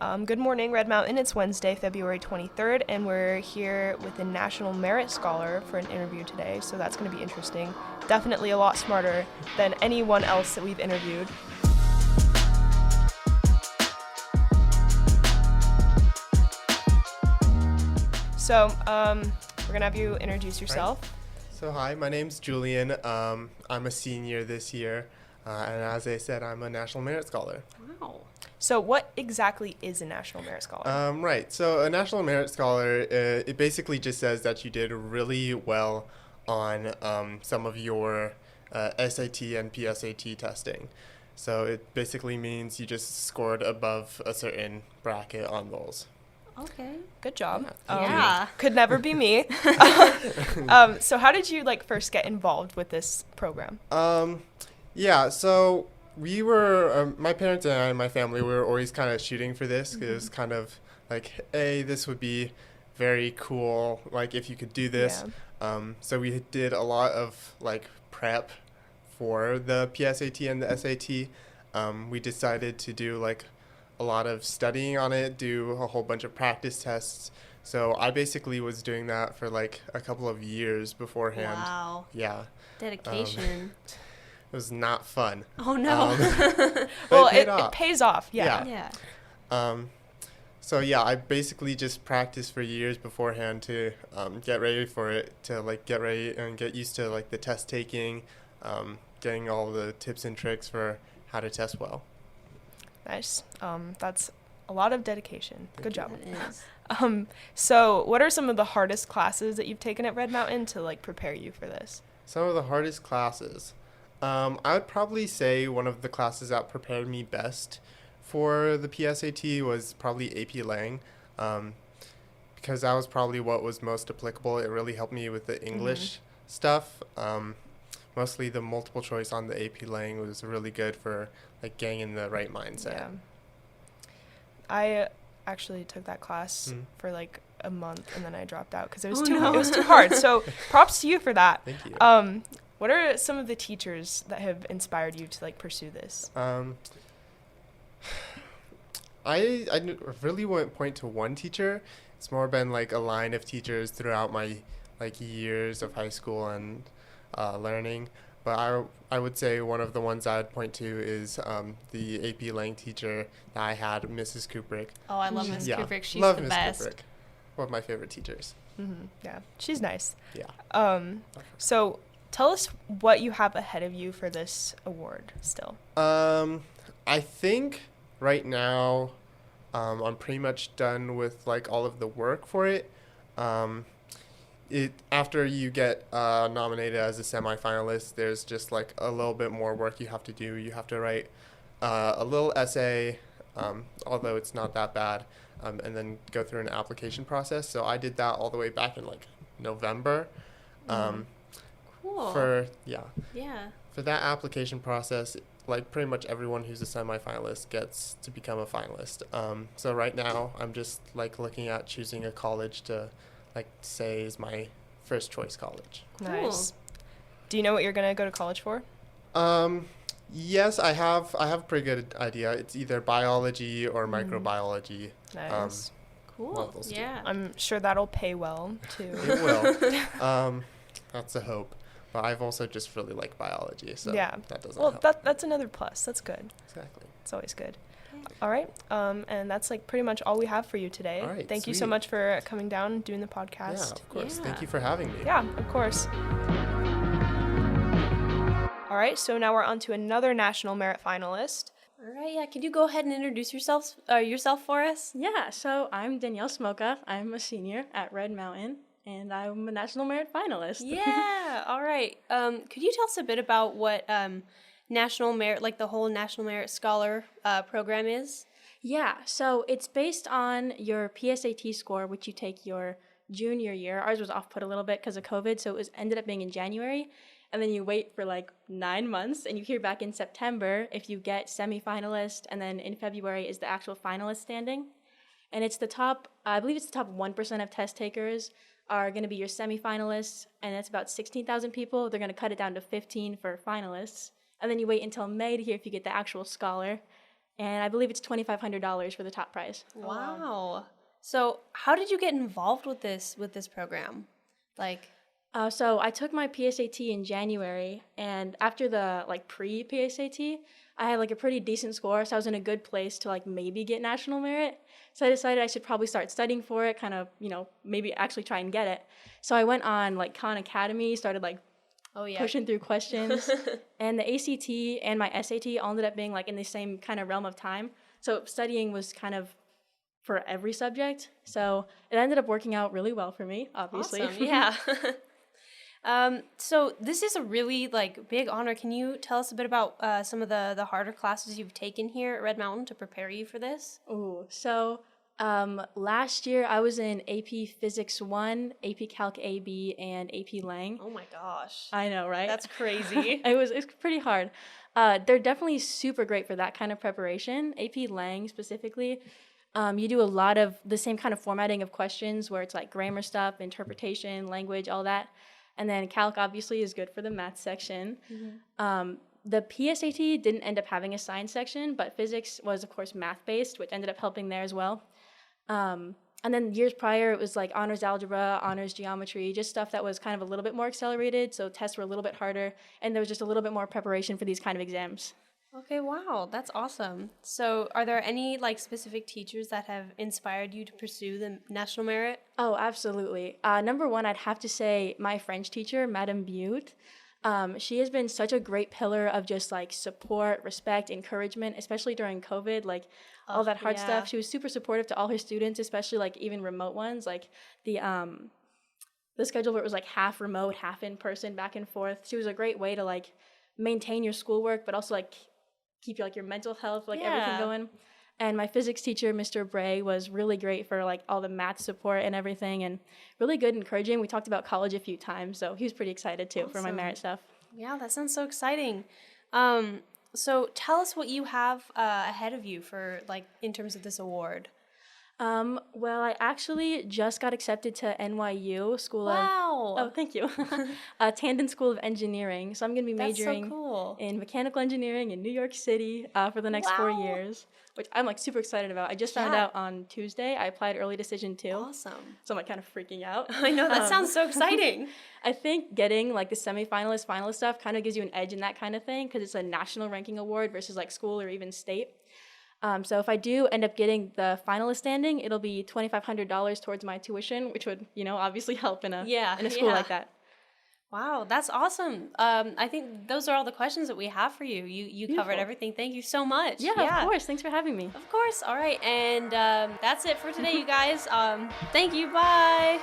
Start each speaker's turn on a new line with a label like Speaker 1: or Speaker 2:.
Speaker 1: Good morning, Red Mountain. It's Wednesday, February 23rd, and we're here with a National Merit Scholar for an interview today, so that's going to be interesting. Definitely a lot smarter than anyone else that we've interviewed. So, we're going to have you introduce yourself.
Speaker 2: Right. So hi, my name's Julian. I'm a senior this year, and as I said, I'm a National Merit Scholar.
Speaker 1: Wow. So what exactly is a National Merit Scholar?
Speaker 2: Right, so a National Merit Scholar, it basically just says that you did really well on some of your SAT and PSAT testing. So it basically means you just scored above a certain bracket on those.
Speaker 1: Okay, good job.
Speaker 3: Yeah.
Speaker 1: Could never be me. So how did you first get involved with this program?
Speaker 2: Yeah, so we were, my parents and I and my family, we were always kind of shooting for this. It was kind of like, hey, this would be very cool, if you could do this.
Speaker 1: Yeah.
Speaker 2: So we did a lot of prep for the PSAT and the SAT. We decided to do a lot of studying on it, do a whole bunch of practice tests. So I basically was doing that for a couple of years beforehand.
Speaker 3: Wow.
Speaker 2: Yeah.
Speaker 3: Dedication.
Speaker 2: It was not fun.
Speaker 3: Oh no.
Speaker 1: Well,
Speaker 2: it
Speaker 1: pays off. Yeah.
Speaker 3: Yeah.
Speaker 2: So yeah, I basically just practiced for years beforehand to get ready for it, to get ready and get used to the test taking, getting all the tips and tricks for how to test well.
Speaker 1: Nice. That's a lot of dedication. Good job.
Speaker 3: It is.
Speaker 1: So what are some of the hardest classes that you've taken at Red Mountain to prepare you for this?
Speaker 2: Some of the hardest classes. I would probably say one of the classes that prepared me best for the PSAT was probably AP Lang, because that was probably what was most applicable. It really helped me with the English stuff. Mostly the multiple choice on the AP Lang was really good for getting in the right mindset.
Speaker 1: Yeah. I actually took that class for a month and then I dropped out because it was too hard. So props to you for that.
Speaker 2: Thank you.
Speaker 1: What are some of the teachers that have inspired you to pursue this?
Speaker 2: I really wouldn't point to one teacher. It's more been a line of teachers throughout my years of high school and learning. But I would say one of the ones I'd point to is the AP Lang teacher that I had, Mrs. Kubrick.
Speaker 3: Oh, I love Miss Kubrick. She's
Speaker 2: love
Speaker 3: the
Speaker 2: Ms.
Speaker 3: best.
Speaker 2: Kubrick. One of my favorite teachers.
Speaker 1: Yeah, she's nice.
Speaker 2: Yeah.
Speaker 1: So tell us what you have ahead of you for this award still.
Speaker 2: I think right now I'm pretty much done with all of the work for it. After you get nominated as a semifinalist, there's just a little bit more work you have to do. You have to write a little essay, although it's not that bad, and then go through an application process. So I did that all the way back in November.
Speaker 3: Cool.
Speaker 2: For that application process, pretty much everyone who's a semifinalist gets to become a finalist. So right now I'm just looking at choosing a college to say is my first choice college.
Speaker 1: Nice. Do you know what you're gonna go to college for?
Speaker 2: Yes, I have a pretty good idea. It's either biology or microbiology.
Speaker 1: Nice.
Speaker 3: Cool. Yeah.
Speaker 1: I'm sure that'll pay well too.
Speaker 2: It will. That's a hope. But I've also just really liked biology, so that doesn't help.
Speaker 1: That's another plus. That's good.
Speaker 2: Exactly.
Speaker 1: It's always good. All right. And that's pretty much all we have for you today.
Speaker 2: All right,
Speaker 1: Thank you so much for coming down and doing the podcast.
Speaker 2: Yeah, of course.
Speaker 3: Yeah.
Speaker 2: Thank you for having me.
Speaker 1: Yeah, of course. All right. So now we're on to another National Merit Finalist.
Speaker 3: All right. Yeah. Could you go ahead and introduce yourself for us?
Speaker 4: Yeah, so I'm Danielle Smoka. I'm a senior at Red Mountain, and I'm a National Merit Finalist.
Speaker 3: Yeah. All right. Could you tell us a bit about what National Merit, the whole National Merit Scholar program is?
Speaker 4: Yeah, so it's based on your PSAT score, which you take your junior year. Ours was off-put a little bit because of COVID, so it ended up being in January. And then you wait for 9 months, and you hear back in September if you get semifinalist, and then in February is the actual finalist standing. And it's I believe it's the top 1% of test takers are going to be your semifinalists, and that's about 16,000 people. They're going to cut it down to 15 for finalists. And then you wait until May to hear if you get the actual scholar. and I believe it's $2,500 for the top prize.
Speaker 3: Wow. So how did you get involved with this program? Like,
Speaker 4: So I took my PSAT in January, and after the pre-PSAT, I had a pretty decent score, so I was in a good place to maybe get national merit. So I decided I should probably start studying for it, kind of maybe actually try and get it. So I went on Khan Academy, started pushing through questions, and the ACT and my SAT all ended up being in the same kind of realm of time. So studying was kind of for every subject. So it ended up working out really well for me, obviously.
Speaker 3: Awesome. Yeah. So this is a really big honor. Can you tell us a bit about some of the harder classes you've taken here at Red Mountain to prepare you for this?
Speaker 4: Ooh, so last year I was in AP Physics 1, AP Calc AB, and AP Lang.
Speaker 3: Oh my gosh.
Speaker 4: I know, right?
Speaker 3: That's crazy.
Speaker 4: It's pretty hard. They're definitely super great for that kind of preparation. AP Lang specifically, you do a lot of the same kind of formatting of questions where it's grammar stuff, interpretation, language, all that. And then Calc obviously is good for the math section. Mm-hmm. The PSAT didn't end up having a science section, but physics was, of course, math-based, which ended up helping there as well. And then years prior, it was honors algebra, honors geometry, just stuff that was kind of a little bit more accelerated, so tests were a little bit harder, and there was just a little bit more preparation for these kind of exams.
Speaker 3: Okay, wow, that's awesome. So are there any specific teachers that have inspired you to pursue the national merit?
Speaker 4: Oh, absolutely. Number one, I'd have to say my French teacher, Madame Butte. She has been such a great pillar of just support, respect, encouragement, especially during COVID, all that hard stuff. She was super supportive to all her students, especially even remote ones, the schedule where it was half remote, half in person, back and forth. She was a great way to maintain your schoolwork, but also keep your mental health, everything going. And my physics teacher, Mr. Bray, was really great for all the math support and everything, and really good, encouraging. We talked about college a few times, so he was pretty excited too for my merit stuff.
Speaker 3: Yeah, that sounds so exciting. So tell us what you have ahead of you for in terms of this award.
Speaker 4: Well, I actually just got accepted to NYU School of...
Speaker 3: Wow!
Speaker 4: Oh, thank you. Tandon School of Engineering. So I'm going to be majoring in mechanical engineering in New York City for the next 4 years, which I'm super excited about. I just found out on Tuesday. I applied early decision too.
Speaker 3: Awesome.
Speaker 4: So I'm kind of freaking out.
Speaker 3: I know, that sounds so exciting.
Speaker 4: I think getting the semifinalist, finalist stuff kind of gives you an edge in that kind of thing because it's a national ranking award versus school or even state. So if I do end up getting the finalist standing, it'll be $2,500 towards my tuition, which would, obviously help in a school like that.
Speaker 3: Wow, that's awesome. I think those are all the questions that we have for you. You covered everything. Thank you so much.
Speaker 4: Yeah, of course. Thanks for having me.
Speaker 3: Of course. All right. And that's it for today, you guys. Thank you. Bye.